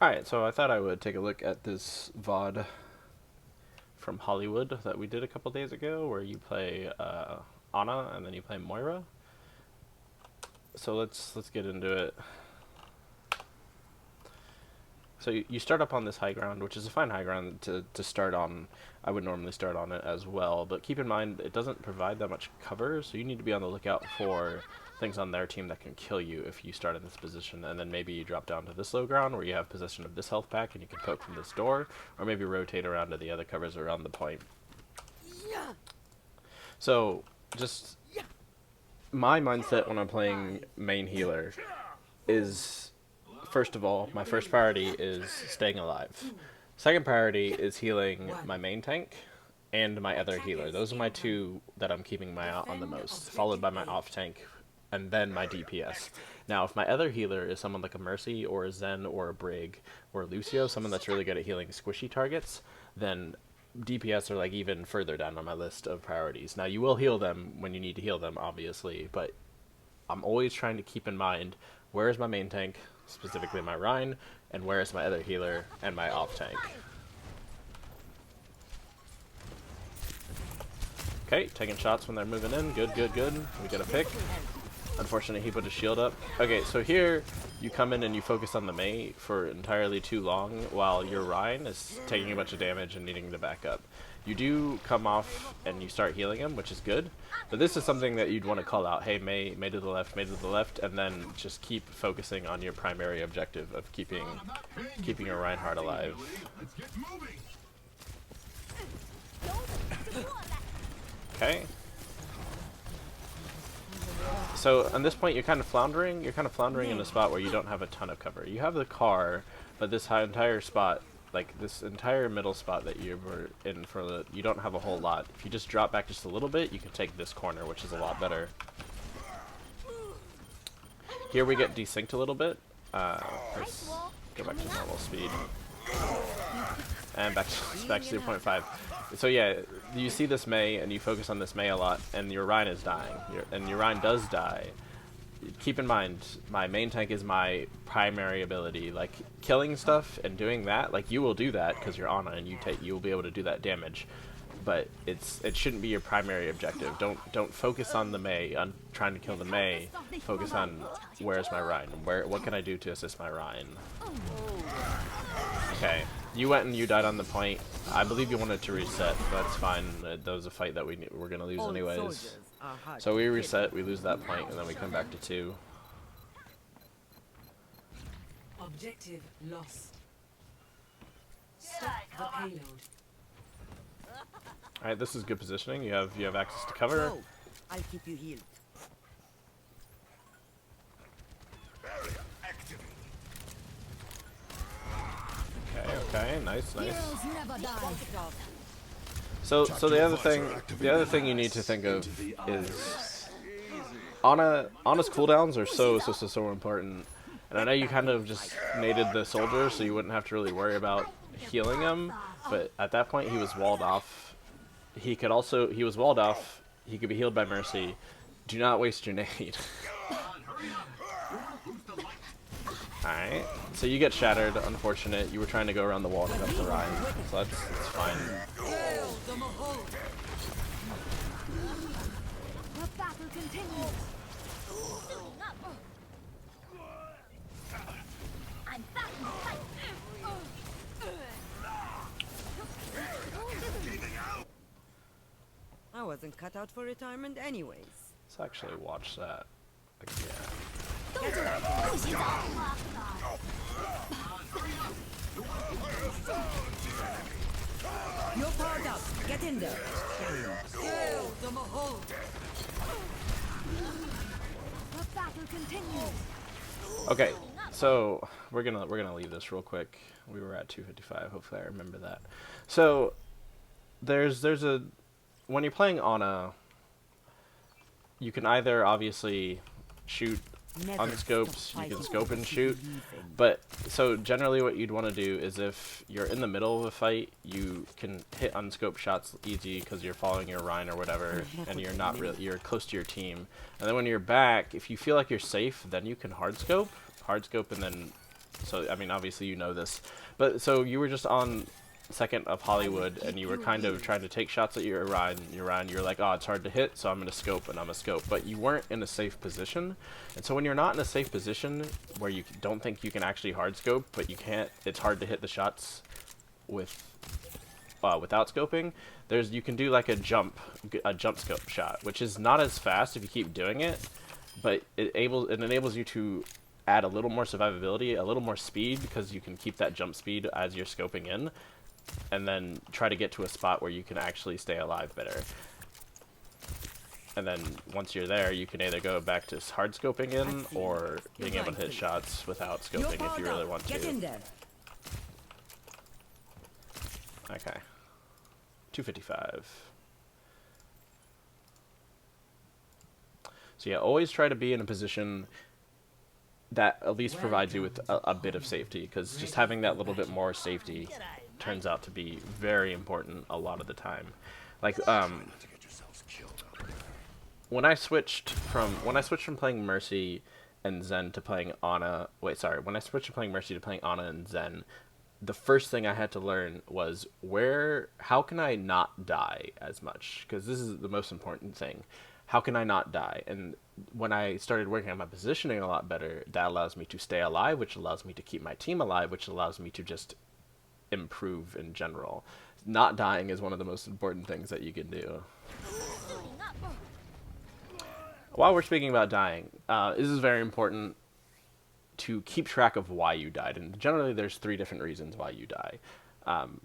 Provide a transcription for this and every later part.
Alright, so I thought I would take a look at this VOD from Hollywood that we did a couple days ago, where you play Anna and then you play Moira. So let's get into it. So you start up on this high ground, which is a fine high ground to start on. I would normally start on it as well, but keep in mind it doesn't provide that much cover, so you need to be on the lookout for things on their team that can kill you if you start in this position, and then maybe you drop down to this low ground where you have possession of this health pack and you can poke from this door, or maybe rotate around to the other covers around the point. So just my mindset when I'm playing main healer is, first of all, my first priority is staying alive. Second priority is healing my main tank and my other healer. Those are my two that I'm keeping my eye on the most, followed by my off tank and then my DPS. Now, if my other healer is someone like a Mercy or a Zen or a Brig or a Lucio, someone that's really good at healing squishy targets, then DPS are like even further down on my list of priorities. Now, you will heal them when you need to heal them, obviously, but I'm always trying to keep in mind, where is my main tank, specifically my Rhine, and where is my other healer and my off tank. Okay, taking shots when they're moving in. Good, good, good. We get a pick. Unfortunately, he put his shield up. Okay, so here you come in and you focus on the Mei for entirely too long while your Rhine is taking a bunch of damage and needing to back up. You do come off and you start healing him, which is good, but this is something that you'd want to call out. Hey, Mei to the left, Mei to the left, and then just keep focusing on your primary objective of keeping your Reinhardt alive. Okay. So at this point, you're kind of floundering. You're kind of floundering in a spot where you don't have a ton of cover. You have the car, but this entire spot, like this entire middle spot that you were in for the, you don't have a whole lot. If you just drop back just a little bit, you can take this corner, which is a lot better. Here we get desynced a little bit. Let's go back to normal speed. And back to 0.5. So yeah, you see this Mei, and you focus on this Mei a lot, and your Rhine is dying. Your Rhine does die. Keep in mind, my main tank is my primary ability. Like, killing stuff and doing that, like, you will do that because you're Ana, and you will be able to do that damage. But it shouldn't be your primary objective. Don't focus on the Mei, on trying to kill the Mei. Focus on, where's my Rhine? What can I do to assist my Rhine? Okay. You went and you died on the point. I believe you wanted to reset. That's fine. That was a fight that we're going to lose anyways. So we reset, we lose that point, and then we come back to 2. Objective lost. Stop the payload. Alright, this is good positioning. You have access to cover. I'll keep you healed. Okay, nice. So the other thing you need to think of is Ana's cooldowns are so important. And I know you kind of just naded the soldier, so you wouldn't have to really worry about healing him. But at that point, he was walled off. He was walled off. He could be healed by Mercy. Do not waste your nade. Alright, so you get shattered, unfortunate. You were trying to go around the wall to get up the Rhine, so that's fine. I wasn't cut out for retirement anyways. Let's actually watch that again. You're powered up. Get in there. Okay, so we're gonna leave this real quick. We were at 255. Hopefully, I remember that. So there's a, when you're playing Ana, you can either obviously shoot on scopes, you can scope and shoot, but so generally what you'd want to do is, if you're in the middle of a fight, you can hit unscoped shots easy because you're following your Rhine or whatever, and you're close to your team. And then when you're back, if you feel like you're safe, then you can hard scope and then So, I mean, obviously you know this. But, so you were just on second of Hollywood, and you were kind of trying to take shots at your Orion. You were like, oh, it's hard to hit, so I'm going to scope, and I'm going to scope. But you weren't in a safe position. And so when you're not in a safe position, where you don't think you can actually hard scope, but you can't, it's hard to hit the shots with without scoping, you can do like a jump scope shot, which is not as fast if you keep doing it, but it enables you to add a little more survivability, a little more speed, because you can keep that jump speed as you're scoping in, and then try to get to a spot where you can actually stay alive better. And then once you're there, you can either go back to hard scoping in, or being able to hit shots without scoping if you really want to. Get in there. Okay. 255. So yeah, always try to be in a position that at least provides you with a bit of safety, because just having that little bit more safety turns out to be very important a lot of the time. Like, when I switched from playing Mercy and Zen to playing Ana, when I switched from playing Mercy to playing Ana and Zen, the first thing I had to learn was how can I not die as much? Because this is the most important thing. How can I not die? And when I started working on my positioning a lot better, that allows me to stay alive, which allows me to keep my team alive, which allows me to just improve in general. Not dying is one of the most important things that you can do. While we're speaking about dying, this is very important to keep track of why you died. And generally there's 3 different reasons why you die.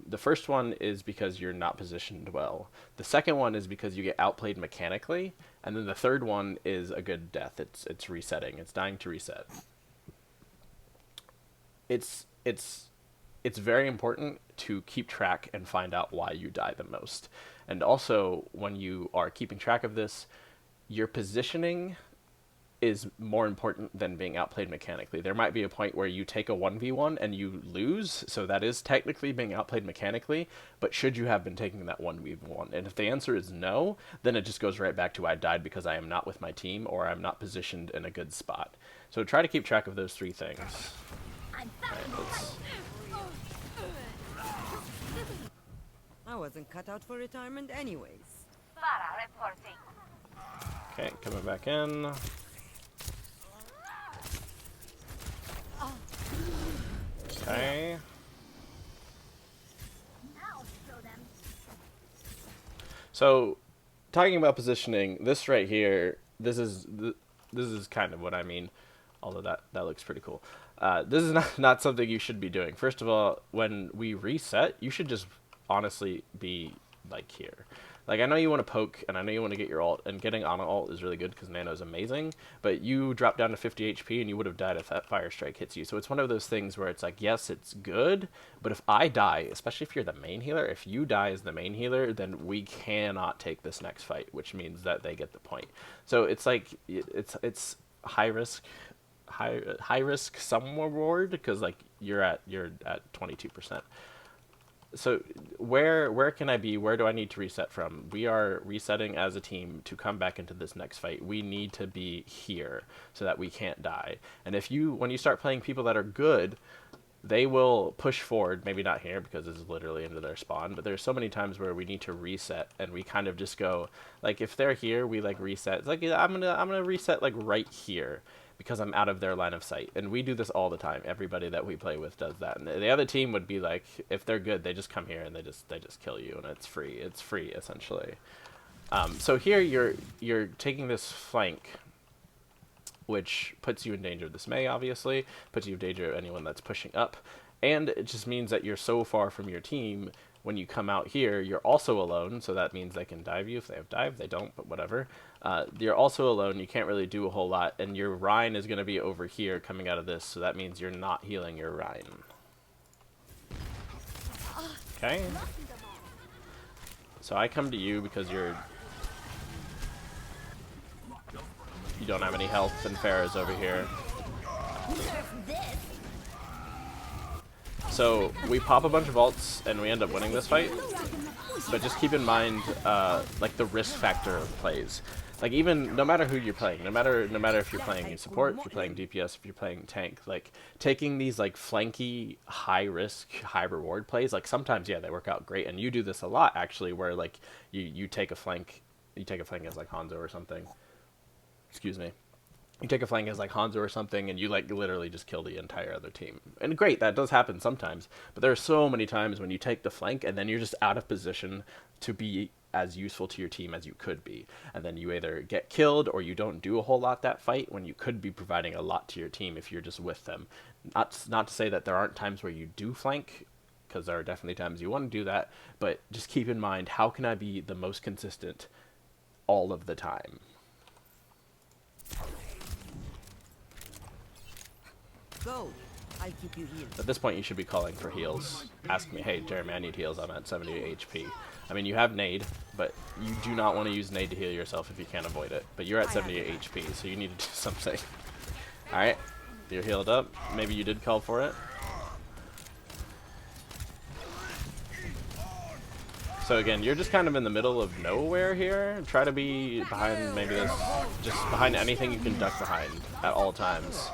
The first one is because you're not positioned well. The second one is because you get outplayed mechanically. And then the third one is a good death. It's resetting. It's dying to reset. It's very important to keep track and find out why you die the most. And also, when you are keeping track of this, your positioning is more important than being outplayed mechanically. There might be a point where you take a 1v1 and you lose, so that is technically being outplayed mechanically, but should you have been taking that 1v1? And if the answer is no, then it just goes right back to I died because I am not with my team, or I'm not positioned in a good spot. So try to keep track of those 3 things. I wasn't cut out for retirement anyways. Okay, coming back in. Okay. So, talking about positioning, this right here, this is kind of what I mean, although that looks pretty cool. This is not something you should be doing. First of all, when we reset, you should just honestly be like here. Like, I know you want to poke, and I know you want to get your ult, and getting Ana ult is really good because Nano is amazing, but you drop down to 50 HP and you would have died if that Fire Strike hits you. So it's one of those things where it's like, yes, it's good, but if I die, especially if you're the main healer, if you die as the main healer, then we cannot take this next fight, which means that they get the point. So it's like, it's high risk, some reward, because like you're at 22%. So where can I be? Where do I need to reset from? We are resetting as a team to come back into this next fight. We need to be here so that we can't die. And when you start playing people that are good, they will push forward. Maybe not here because this is literally into their spawn, but there's so many times where we need to reset and we kind of just go, like, if they're here, we like reset. It's like, I'm gonna reset like right here, because I'm out of their line of sight. And we do this all the time. Everybody that we play with does that. And the other team would be like, if they're good, they just come here and they just kill you, and it's free. It's free, essentially. So here you're taking this flank, which puts you in danger of this Mei, obviously, puts you in danger of anyone that's pushing up, and it just means that you're so far from your team. When you come out here, you're also alone, so that means they can dive you if they have dive. They don't, but whatever. You're also alone. You can't really do a whole lot, and your Rhine is going to be over here coming out of this, so that means you're not healing your Rhine. Okay. So I come to you because you don't have any health, and Farah's over here. So we pop a bunch of ults and we end up winning this fight, but just keep in mind like the risk factor of plays. Like, even no matter who you're playing, no matter if you're playing support, if you're playing DPS, if you're playing tank, like taking these like flanky, high risk, high reward plays, like sometimes yeah they work out great, and you do this a lot actually, where like you take a flank, as like Hanzo or something. Excuse me. You take a flank as like Hanzo or something, and you like literally just kill the entire other team. And great, that does happen sometimes. But there are so many times when you take the flank and then you're just out of position to be as useful to your team as you could be. And then you either get killed or you don't do a whole lot that fight when you could be providing a lot to your team if you're just with them. Not to say that there aren't times where you do flank, because there are definitely times you want to do that, but just keep in mind, how can I be the most consistent all of the time? Go. I'll keep you healed. At this point, you should be calling for heals. Ask me, hey, Jeremy, I need heals. I'm at 70 HP. I mean, you have nade, but you do not want to use nade to heal yourself if you can't avoid it. But you're at 78 HP, so you need to do something. Alright, you're healed up. Maybe you did call for it. So again, you're just kind of in the middle of nowhere here. Try to be behind maybe this, just behind anything you can duck behind at all times.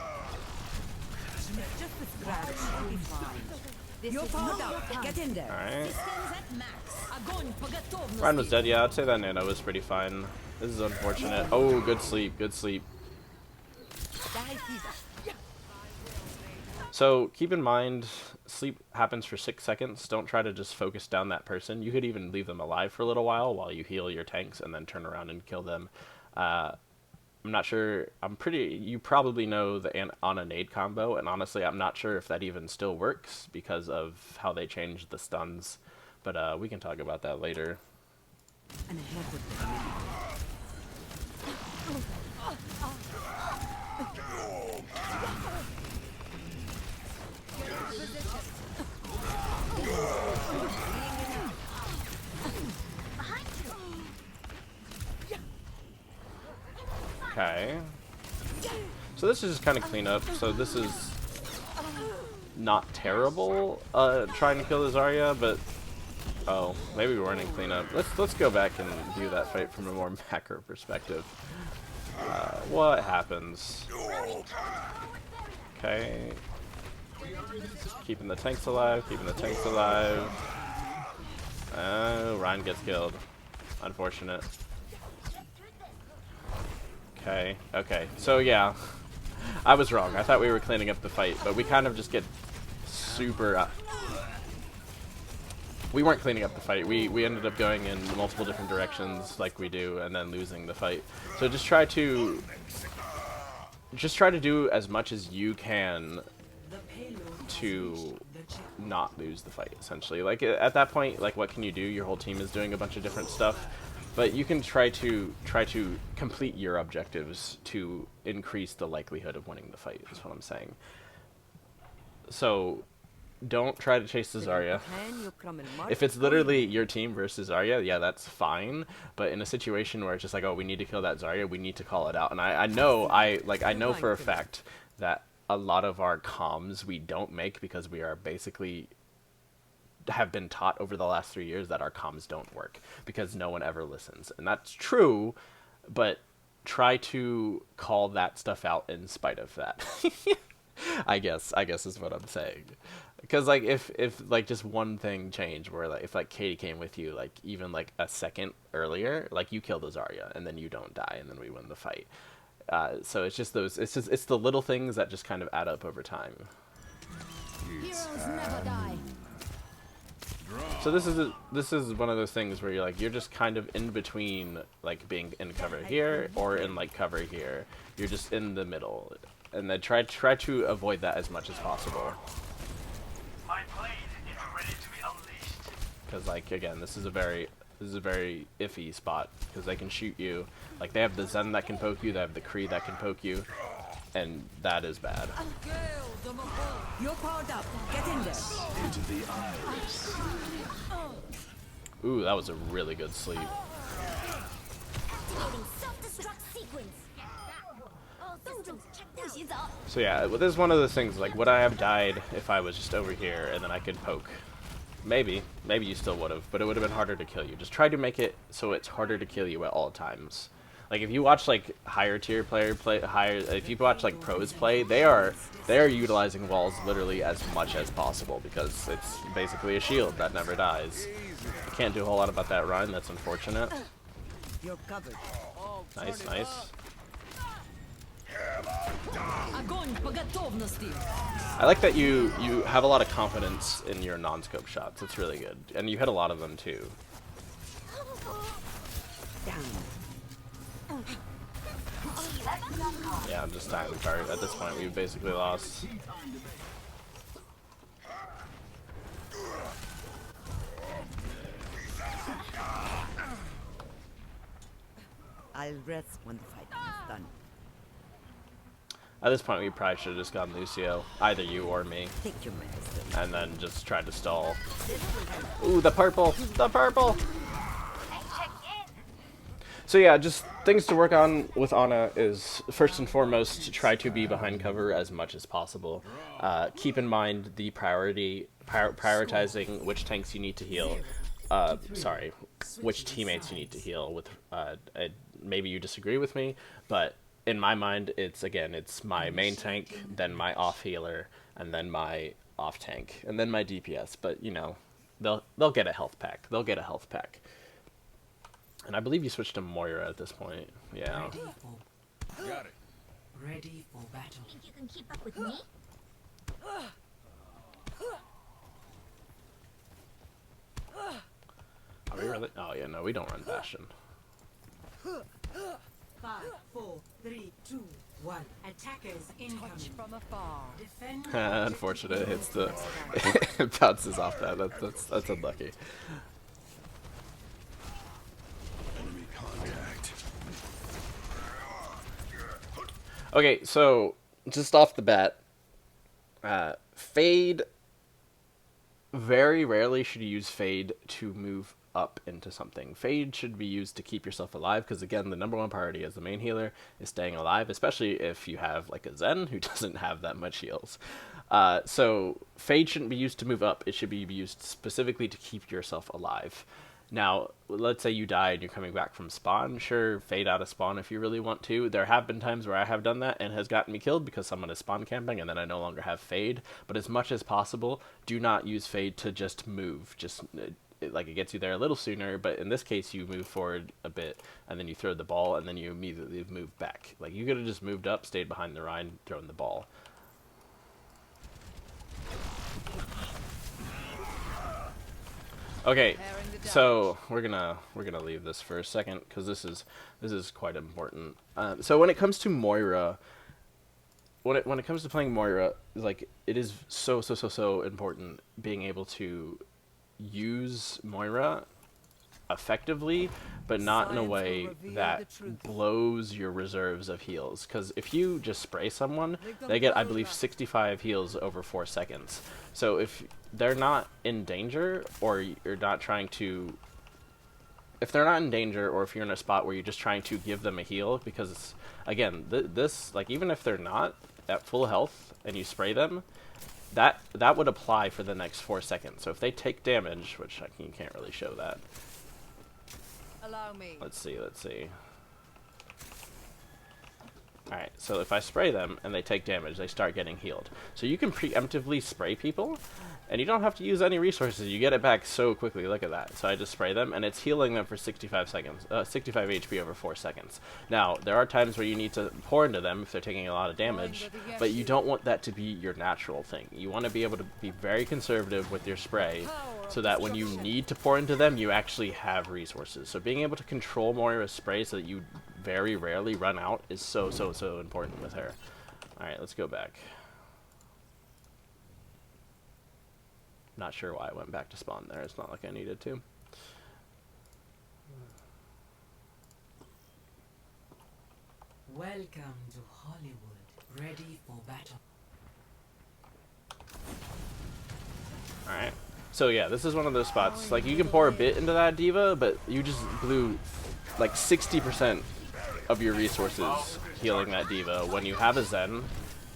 Alright. Ryan was dead, yeah, I'd say that Nano was pretty fine. This is unfortunate. Oh, good sleep, good sleep. So, keep in mind, sleep happens for 6 seconds. Don't try to just focus down that person. You could even leave them alive for a little while you heal your tanks and then turn around and kill them. I'm not sure, you probably know the Ana nade combo, and honestly I'm not sure if that even still works because of how they changed the stuns, but we can talk about that later. Okay. So this is just kind of cleanup. So this is not terrible, trying to kill the Zarya, but oh, maybe we weren't in cleanup. Let's go back and view that fight from a more macro perspective. What happens? Okay. Keeping the tanks alive, keeping the tanks alive. Oh, Ryan gets killed. Unfortunate. Okay, okay. So yeah, I was wrong. I thought we were cleaning up the fight, but we kind of just get super... we weren't cleaning up the fight. We ended up going in multiple different directions like we do and then losing the fight. So just try to do as much as you can to not lose the fight, essentially. Like at that point, like what can you do? Your whole team is doing a bunch of different stuff. But you can try to complete your objectives to increase the likelihood of winning the fight, is what I'm saying. So, don't try to chase the Zarya. If it's literally your team versus Zarya, yeah, that's fine. But in a situation where it's just like, oh, we need to kill that Zarya, we need to call it out. And I know for a fact that a lot of our comms we don't make because we are basically... have been taught over the last 3 years that our comms don't work because no one ever listens, and that's true, but try to call that stuff out in spite of that. I guess is what I'm saying, because like if like just one thing changed where like if like Katie came with you like even like a second earlier, like you kill the Zarya and then you don't die and then we win the fight. So it's just it's the little things that just kind of add up over time. Heroes never die. So this is one of those things where you're just kind of in between, like being in cover here or in like cover here. You're just in the middle, and then try to avoid that as much as possible. My blade is ready to be unleashed. Because like again, this is a very iffy spot because they can shoot you. Like they have the Zen that can poke you, they have the Kree that can poke you, and that is bad. You're powered up. Get in there. Into the eyes. Ooh, that was a really good sleep. Activating self-destruct sequence. So yeah, this is one of those things, like, would I have died if I was just over here and then I could poke? Maybe you still would have, but it would have been harder to kill you. Just try to make it so it's harder to kill you at all times. Like if you watch like higher tier player play higher, if you watch like pros play, they are utilizing walls literally as much as possible because it's basically a shield that never dies. Can't do a whole lot about that run. That's unfortunate. You're covered. Nice, nice. Огонь по готовности. I like that you have a lot of confidence in your non-scope shots. It's really good, and you hit a lot of them too. Yeah, I'm just dying apart. At this point, we've basically lost. I'll rest when the fight is done. At this point, we probably should have just gone Lucio, either you or me, Take your medicine. and then just tried to stall. Ooh, the purple! The purple! So yeah, just things to work on with Ana is, first and foremost, to try to be behind cover as much as possible. Keep in mind the prioritizing which tanks you need to heal. Sorry, which teammates you need to heal. With maybe you disagree with me, but in my mind, it's my main tank, then my off healer, and then my off tank, and then my DPS. But you know, they'll get a health pack. They'll get a health pack. And I believe you switched to Moira at this point. Yeah. Ready for, Got it. ready for battle. Think you can keep up with me? Are we really? Oh yeah, no, we don't run Bastion. 5, 4, 3, 2, 1. Attackers incoming. From afar. Defend. Unfortunate, it hits the it bounces off that. That's unlucky. Enemy contact. Okay, so just off the bat, Fade. Very rarely should you use Fade to move up into something. Fade should be used to keep yourself alive, because again, the number one priority as the main healer is staying alive, especially if you have like a Zen who doesn't have that much heals. So Fade shouldn't be used to move up. It should be used specifically to keep yourself alive. Now, let's say you die and you're coming back from spawn. Sure, fade out of spawn if you really want to. There have been times where I have done that and has gotten me killed because someone is spawn camping and then I no longer have fade. But as much as possible, do not use fade to just move. Like it gets you there a little sooner, but in this case you move forward a bit and then you throw the ball and then you immediately move back. Like you could have just moved up, stayed behind the Rhine, thrown the ball. Okay, so we're gonna leave this for a second because this is quite important. So when it comes to Moira, when it comes to playing Moira, like it is so important being able to use Moira effectively, but not in a way that blows your reserves of heals. Because if you just spray someone, they get, I believe, 65 heals over 4 seconds. So if they're not in danger, or you're not trying to... If they're not in danger, or if you're in a spot where you're just trying to give them a heal, because, again, this, like, even if they're not at full health, and you spray them, that would apply for the next 4 seconds. So if they take damage, which you can't really show that. Allow me. Let's see. Alright, so if I spray them and they take damage, they start getting healed. So you can preemptively spray people, and you don't have to use any resources. You get it back so quickly. Look at that. So I just spray them, and it's healing them for 65 seconds, 65 HP over 4 seconds. Now, there are times where you need to pour into them if they're taking a lot of damage, but you don't want that to be your natural thing. You want to be able to be very conservative with your spray, so that when you need to pour into them, you actually have resources. So being able to control Moira's spray so that you very rarely run out is so important with her. Alright, let's go back. Not sure why I went back to spawn there. It's not like I needed to. Welcome to Hollywood. Ready for battle. Alright. So yeah, this is one of those spots. Like, you can pour a bit into that diva, but you just blew like 60% of your resources healing that diva when you have a Zen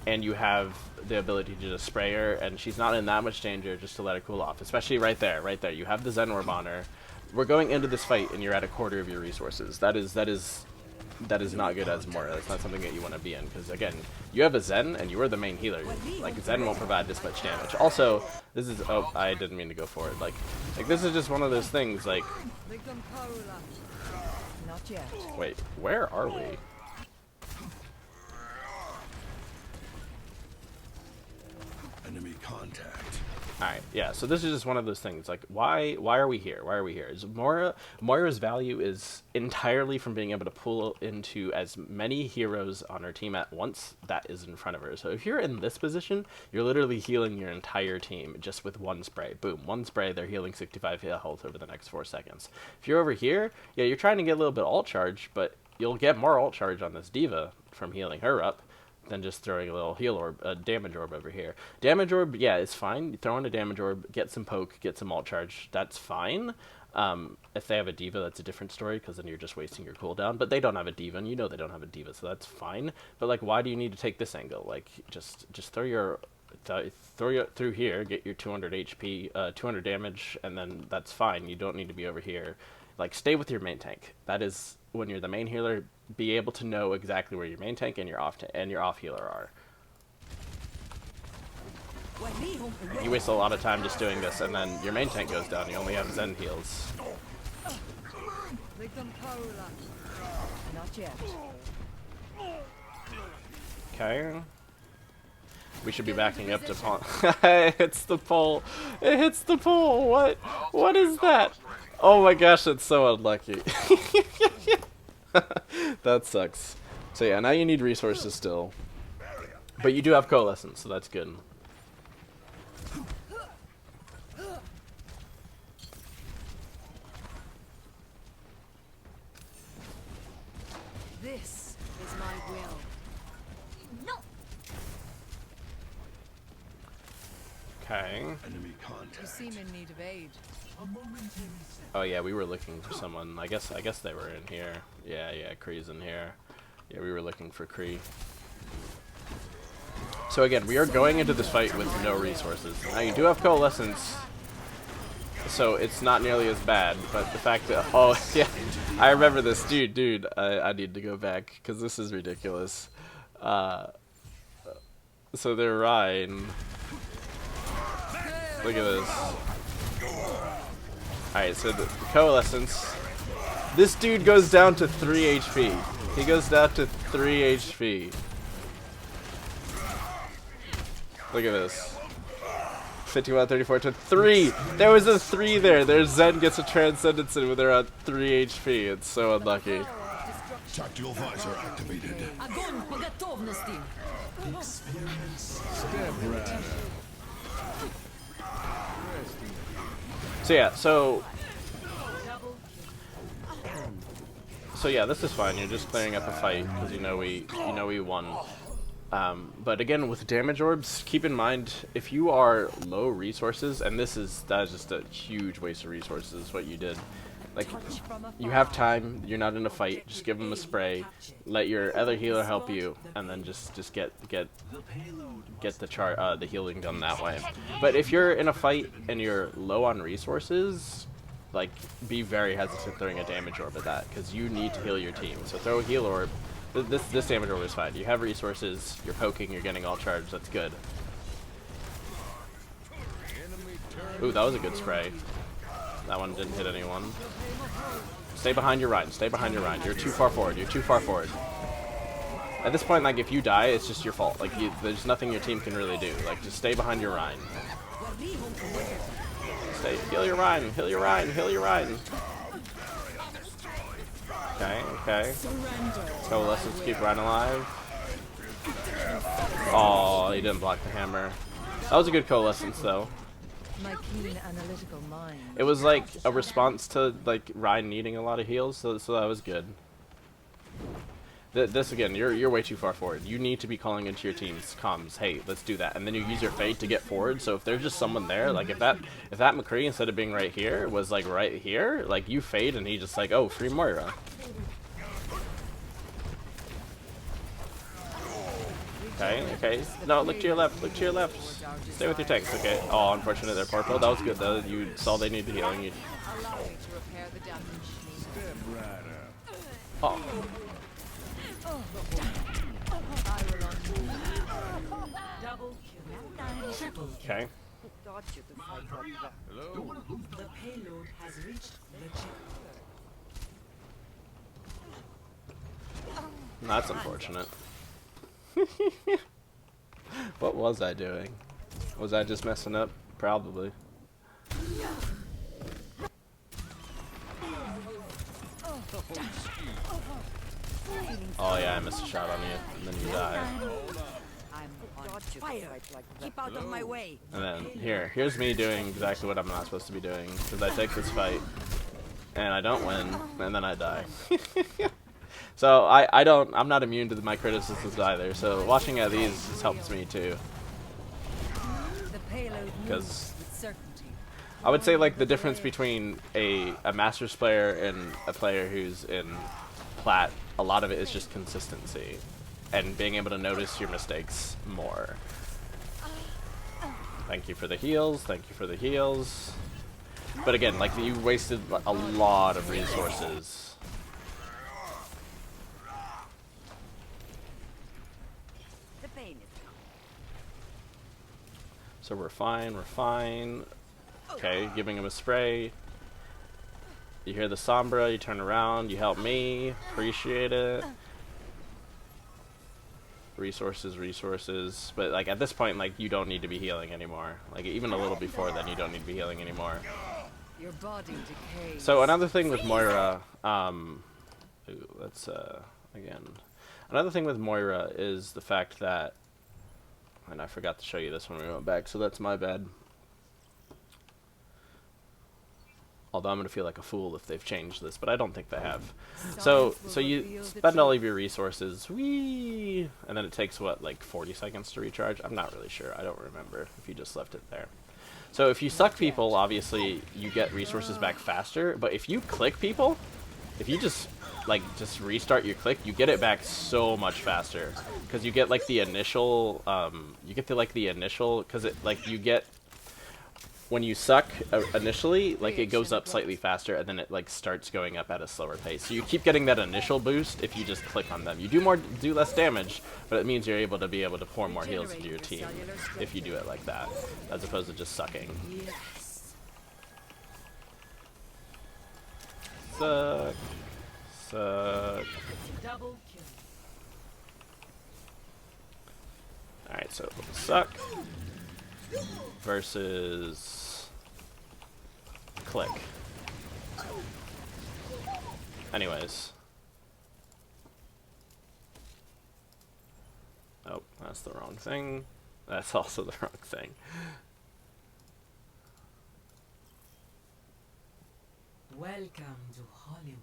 and you have the ability to just spray her and she's not in that much danger, just to let her cool off. Especially right there. You have the Zen orb on her. We're going into this fight and you're at a quarter of your resources. That is that is not good as Moira. That's not something that you want to be in, because again, you have a Zen and you are the main healer. Like, Zen won't provide this much damage. Also, this is, oh, I didn't mean to go for it. Like this is just one of those things, like, Not yet. wait, where are we? Enemy contact. Alright, yeah, so this is just one of those things, like, why are we here? Why are we here? Is Moira's value is entirely from being able to pull into as many heroes on her team at once that is in front of her. So if you're in this position, you're literally healing your entire team just with one spray. Boom, one spray, they're healing 65 health over the next 4 seconds. If you're over here, yeah, you're trying to get a little bit of ult charge, but you'll get more ult charge on this diva from healing her up than just throwing a little heal orb, a damage orb over here. Damage orb, yeah, it's fine. You throw in a damage orb, get some poke, get some ult charge, that's fine. If they have a diva, that's a different story, because then you're just wasting your cooldown. But they don't have a diva, and you know they don't have a diva, so that's fine. But like, why do you need to take this angle? Like, just throw your through here, get your 200 HP, 200 damage, and then that's fine. You don't need to be over here. Like, stay with your main tank. That is, when you're the main healer, be able to know exactly where your main tank and your off healer are. You waste a lot of time just doing this, and then your main tank goes down. You only have Zen heals. Not yet. Okay. We should be backing up to pawn. It hits the pole. It hits the pole. What? What is that? Oh my gosh, that's so unlucky. That sucks. So yeah, now you need resources still. But you do have coalescence, so that's good. This is my will. No. Okay. Enemy contact. You seem in need of aid. Oh yeah, we were looking for someone. I guess they were in here. Yeah, Kree's in here. Yeah, we were looking for Kree. So again, we are going into this fight with no resources. Now you do have coalescence, so it's not nearly as bad. But the fact that, oh yeah, I remember this, dude. I need to go back because this is ridiculous. So they're Rhine. Look at this. Alright, so the coalescence. This dude goes down to 3 HP. He goes down to 3 HP. Look at this. 51, 34 to 3! There was a 3 there! Their Zen gets a Transcendence in when they're at 3 HP. It's so unlucky. Tactical visor activated. Огонь по готовности. So yeah, so yeah, this is fine. You're just clearing up a fight because you know we won. But again, with damage orbs, keep in mind if you are low resources, and that is just a huge waste of resources. What you did, like, you have time. You're not in a fight. Just give them a spray. Let your other healer help you, and then just get the healing done that way. But if you're in a fight and you're low on resources, like, be very hesitant throwing a damage orb at that, because you need to heal your team. So throw a heal orb. This damage orb is fine. You have resources. You're poking. You're getting all charged. That's good. Ooh, that was a good spray. That one didn't hit anyone. Stay behind your Rhine. Stay behind your Rhine. You're too far forward. You're too far forward. At this point, like, if you die, it's just your fault. Like, there's nothing your team can really do. Like, just stay behind your Rhine. Heal your Rhine. Heal your Rhine. Heal your Rhine. Okay. Coalescence, keep Rhine alive. Oh, he didn't block the hammer. That was a good coalescence, though. My keen analytical mind. It was like a response to like Rhine needing a lot of heals, so that was good. This again, you're way too far forward. You need to be calling into your team's comms. Hey, let's do that, and then you use your fade to get forward. So if there's just someone there, like if that McCree instead of being right here was like right here, like you fade and he just like, oh, free Moira. Okay. No, look to your left. Look to your left. Stay with your tanks. Okay. Oh, unfortunate they're purple. That was good though. You saw they needed healing. Allow me to repair the damage. Oh. Double kill. Triple kill. Okay. Thought you could fight like that. The payload has reached the checkpoint. That's unfortunate. What was I doing? Was I just messing up? Probably. Oh yeah, I missed a shot on you, and then you die. I'm on fire. Keep out of my way. And then here's me doing exactly what I'm not supposed to be doing, because I take this fight, and I don't win, and then I die. So I'm not immune to my criticisms either, so watching at these helps me too. The payload Because moves with certainty. I would say like the difference between a Masters player and a player who's in Plat, a lot of it is just consistency and being able to notice your mistakes more. Thank you for the heals, thank you for the heals. But again, like you wasted a lot of resources. The pain is gone. So we're fine, we're fine. Okay, giving him a spray. You hear the Sombra, you turn around, you help me. Appreciate it. Resources, resources. But like at this point, like you don't need to be healing anymore. Like even a little before then, you don't need to be healing anymore. Your body decays. So another thing with Moira, ooh, let's again. Another thing with Moira is the fact that, and I forgot to show you this when we went back, so that's my bad. Although I'm gonna feel like a fool if they've changed this, but I don't think they have. So you spend all of your resources, whee, and then it takes what, like 40 seconds to recharge? I'm not really sure. I don't remember if you just left it there. So if you suck people, obviously you get resources back faster. But if you click people, if you just restart your click, you get it back so much faster because you get like the initial, because it like you get. When you suck initially, like it goes up slightly faster, and then it like starts going up at a slower pace. So you keep getting that initial boost if you just click on them. You do less damage, but it means you're able to pour more heals into your team if you do it like that, as opposed to just sucking. Yes. Suck, suck. Double kill. All right, so suck versus click. Anyways. Oh, that's the wrong thing. That's also the wrong thing. Welcome to Hollywood.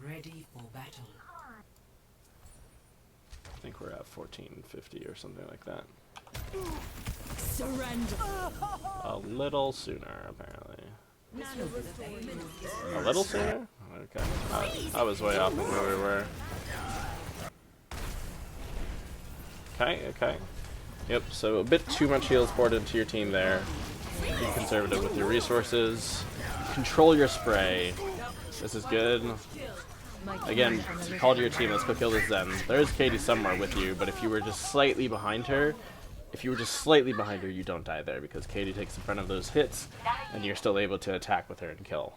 Ready for battle. I think we're at 1450 or something like that. Surrender. A little sooner, apparently. A little sooner? Okay. I was way off of where we were. Okay, okay. Yep, so a bit too much heals poured into your team there. Be conservative with your resources. Control your spray. This is good. Again, call to your team, let's go kill this Zen. There is Katie somewhere with you, but if you were just slightly behind her, you don't die there, because Katie takes in front of those hits, and you're still able to attack with her and kill.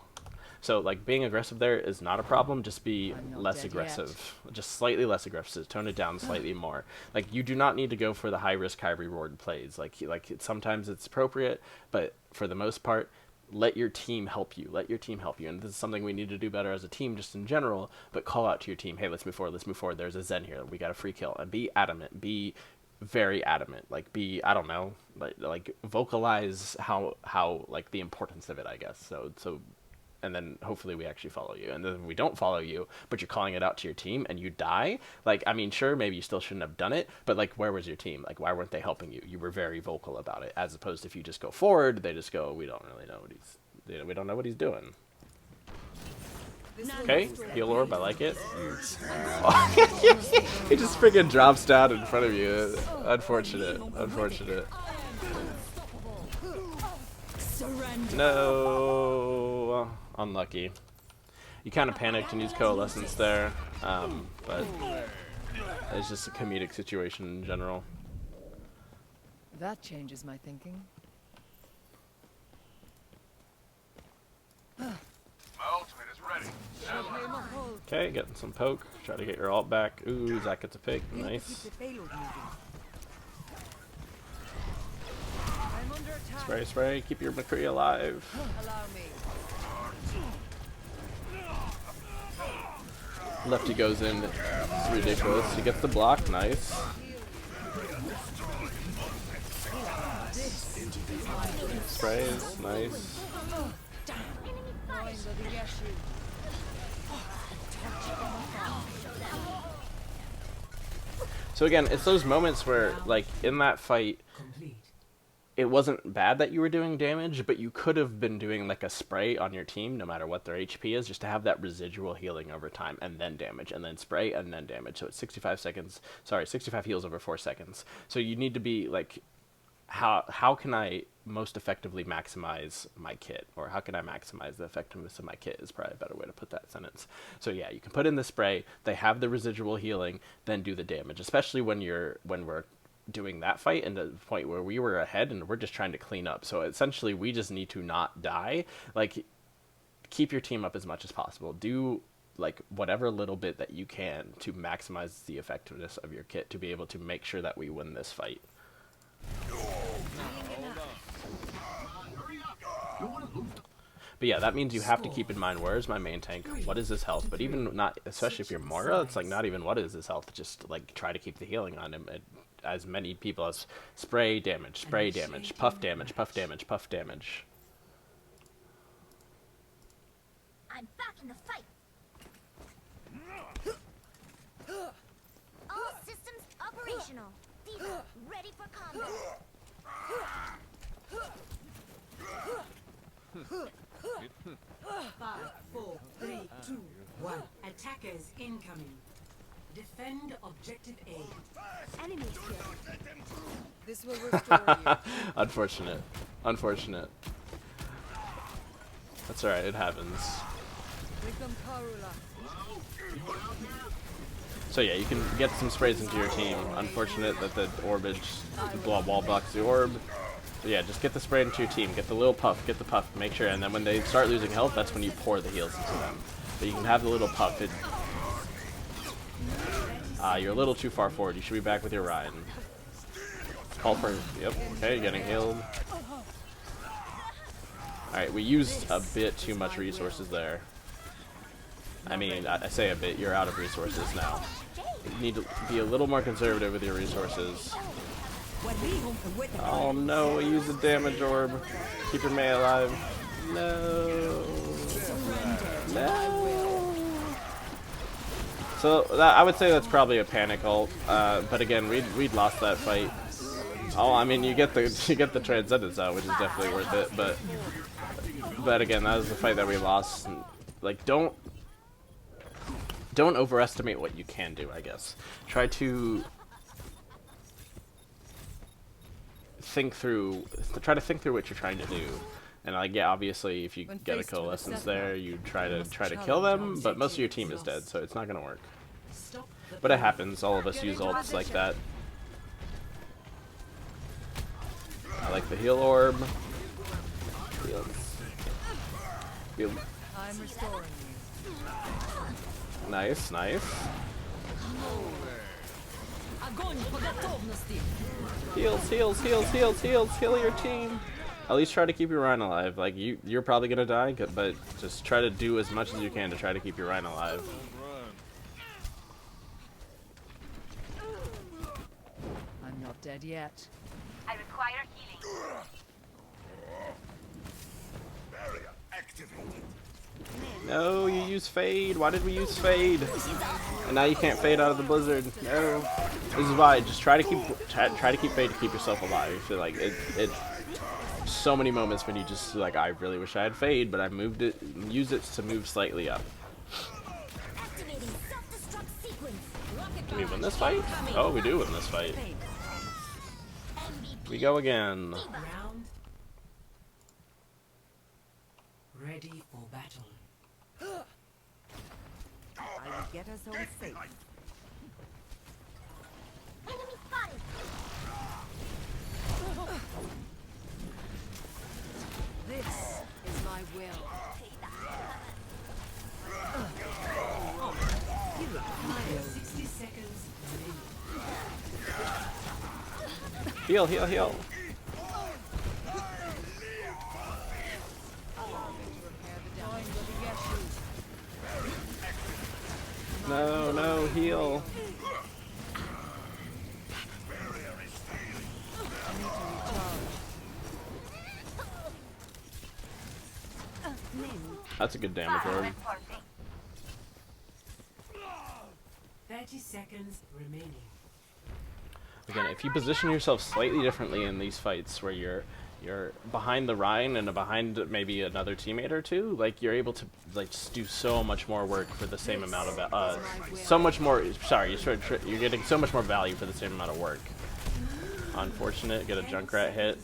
So, like, being aggressive there is not a problem, just be less aggressive. Just slightly less aggressive, tone it down slightly more. Like, you do not need to go for the high-risk, high-reward plays. Like sometimes it's appropriate, but for the most part, let your team help you. Let your team help you. And this is something we need to do better as a team, just in general, but call out to your team, hey, let's move forward, there's a Zen here, we got a free kill, and be adamant, be very adamant, like be, I don't know, like vocalize how like the importance of it, I guess. So and then hopefully we actually follow you. And then if we don't follow you, but you're calling it out to your team and you die, like, I mean, sure, maybe you still shouldn't have done it, but like, where was your team? Like, why weren't they helping you? You were very vocal about it, as opposed to if you just go forward, they just go, we don't really know what we don't know what he's doing. Okay, heal orb, I like it. He just freaking drops down in front of you. Unfortunate, unfortunate. No, unlucky. You kind of panicked and used coalescence there, but It's just a comedic situation in general. That changes my thinking. My ultimate is ready. Okay, getting some poke. Try to get your ult back. Ooh, Zach gets a pick. Need to keep Nice. the payload moving. I'm under attack. Spray, spray. Keep your McCree alive. Allow me. Lefty goes in. It's ridiculous. He gets the block. Nice. Sprays. Nice. So again, it's those moments where, like, in that fight, Complete. it wasn't bad that you were doing damage, but you could have been doing, like, a spray on your team, no matter what their HP is, just to have that residual healing over time, and then damage, and then spray, and then damage. So it's 65 seconds, sorry, 65 heals over 4 seconds. So you need to be, like, how can I most effectively maximize my kit, or how can I maximize the effectiveness of my kit is probably a better way to put that sentence. So yeah, you can put in the spray, they have the residual healing, then do the damage, especially when we're doing that fight and the point where we were ahead and we're just trying to clean up. So essentially we just need to not die. Like, keep your team up as much as possible. Do like whatever little bit that you can to maximize the effectiveness of your kit to be able to make sure that we win this fight. But yeah, that means you have to keep in mind, where is my main tank? What is his health? But even not, especially if you're Moira, it's like not even what is his health. Just like try to keep the healing on him. As many people as spray damage, puff damage, puff damage, puff damage. I'm back in the fight. All systems operational. Diva, ready for combat. 5, 4, 3, 2, 1. Attackers incoming. Defend objective A. Enemies here. This will restore you. Unfortunate. Unfortunate. That's alright, it happens. Become Karula. So yeah, you can get some sprays into your team. Unfortunate that the orbage wall blocks the orb. So yeah, just get the spray into your team. Get the little puff, get the puff, make sure, and then when they start losing health, that's when you pour the heals into them. But you can have the little puff. You're a little too far forward. You should be back with your Ryan. Call for, yep, okay, getting healed. Alright, we used a bit too much resources there. I mean, I say a bit, you're out of resources now. You need to be a little more conservative with your resources. Oh no, we use the damage orb. Keep your May alive. No. No. So I would say that's probably a panic ult. But again, we'd lost that fight. Oh, I mean, you get the transcendence out, which is definitely worth it. But again, that was the fight that we lost. Like, don't overestimate what you can do, I guess. Try to think through what you're trying to do. And like, yeah, obviously if you get a coalescence there, you try to kill them, but most of your team is dead, so it's not gonna work. But it happens, all of us use ults like that. I like the heal orb. Heal. I'm restoring you. Nice, nice. Огонь по готовности. Heals, heal your team. At least try to keep your Ryan alive. Like, you're probably gonna die, but just try to do as much as you can to try to keep your Ryan alive. I'm not dead yet. I require healing. Barrier activated. No, you use Fade. Why did we use Fade? And now you can't Fade out of the Blizzard. No. This is why. Just try to keep Fade to keep yourself alive. I feel like it so many moments when you just like, I really wish I had Fade, but I used it to move slightly up. Activating self-destruct sequence. Do we win this fight? Oh, we do win this fight. We go again. Round. Ready for battle. I will get us home safe. This is my will. Fire 60 seconds remaining. Heal, heal, heal. No, no, heal. That's a good damage orb. 30 seconds remaining. Again, if you position yourself slightly differently in these fights where you're behind the Rhine and behind maybe another teammate or two, like you're able to like just do so much more work for the same amount of so much more. Sorry, you're getting so much more value for the same amount of work. Unfortunate, get a Junkrat hit.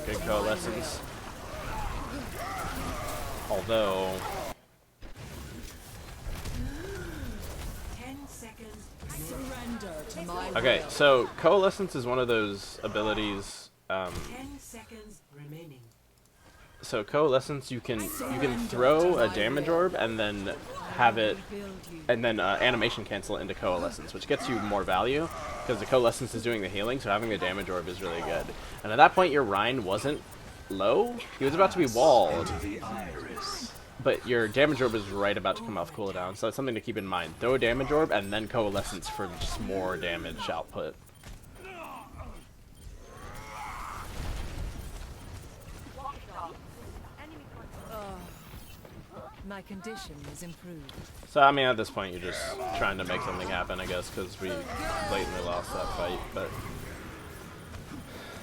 Good coalescence. Although 10 seconds. Surrender to my okay, will. so coalescence is one of those abilities. 10 seconds remaining. So coalescence, you can throw a damage orb and then have it, and then animation cancel it into coalescence, which gets you more value because the coalescence is doing the healing. So having the damage orb is really good. And at that point, your Rhine wasn't low; he was about to be walled, but your damage orb is right about to come off cooldown. So that's something to keep in mind. Throw a damage orb and then coalescence for just more damage output. My condition is improved. So, I mean, at this point, you're just trying to make something happen, I guess, because we blatantly lost that fight, but...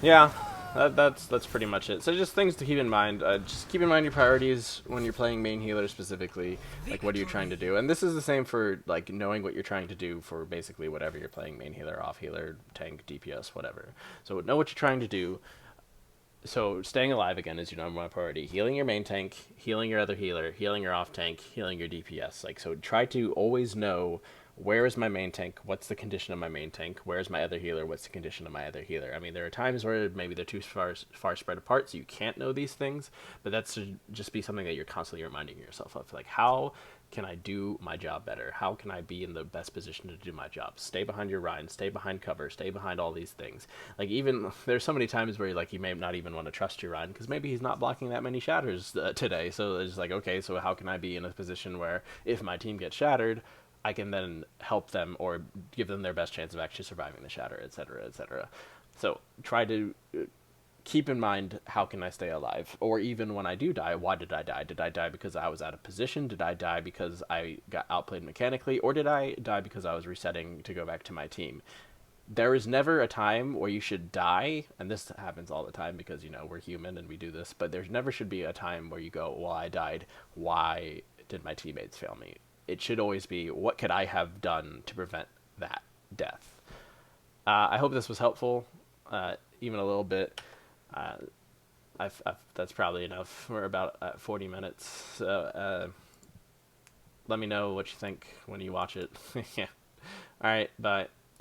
yeah, that's pretty much it. So just things to keep in mind. Just keep in mind your priorities when you're playing main healer specifically. Like, what are you trying to do? And this is the same for, like, knowing what you're trying to do for basically whatever you're playing, main healer, off healer, tank, DPS, whatever. So know what you're trying to do. So staying alive again is your number one priority. Healing your main tank, healing your other healer, healing your off tank, healing your DPS. Like, so try to always know, where is my main tank? What's the condition of my main tank? Where's my other healer? What's the condition of my other healer? I mean, there are times where maybe they're too far spread apart, so you can't know these things. But that should just be something that you're constantly reminding yourself of. Like, how can I do my job better? How can I be in the best position to do my job? Stay behind your Rhine, stay behind cover, stay behind all these things. Like, even there's so many times where like you may not even want to trust your Rhine because maybe he's not blocking that many shatters today. So it's like, okay, so how can I be in a position where if my team gets shattered, I can then help them or give them their best chance of actually surviving the shatter, etc., etc. So try to keep in mind, how can I stay alive? Or even when I do die, why did I die? Did I die because I was out of position? Did I die because I got outplayed mechanically? Or did I die because I was resetting to go back to my team? There is never a time where you should die, and this happens all the time because, you know, we're human and we do this, but there never should be a time where you go, well, I died. Why did my teammates fail me? It should always be, what could I have done to prevent that death? I hope this was helpful, even a little bit. That's probably enough. We're about at 40 minutes. So, let me know what you think when you watch it. Yeah. All right. Bye.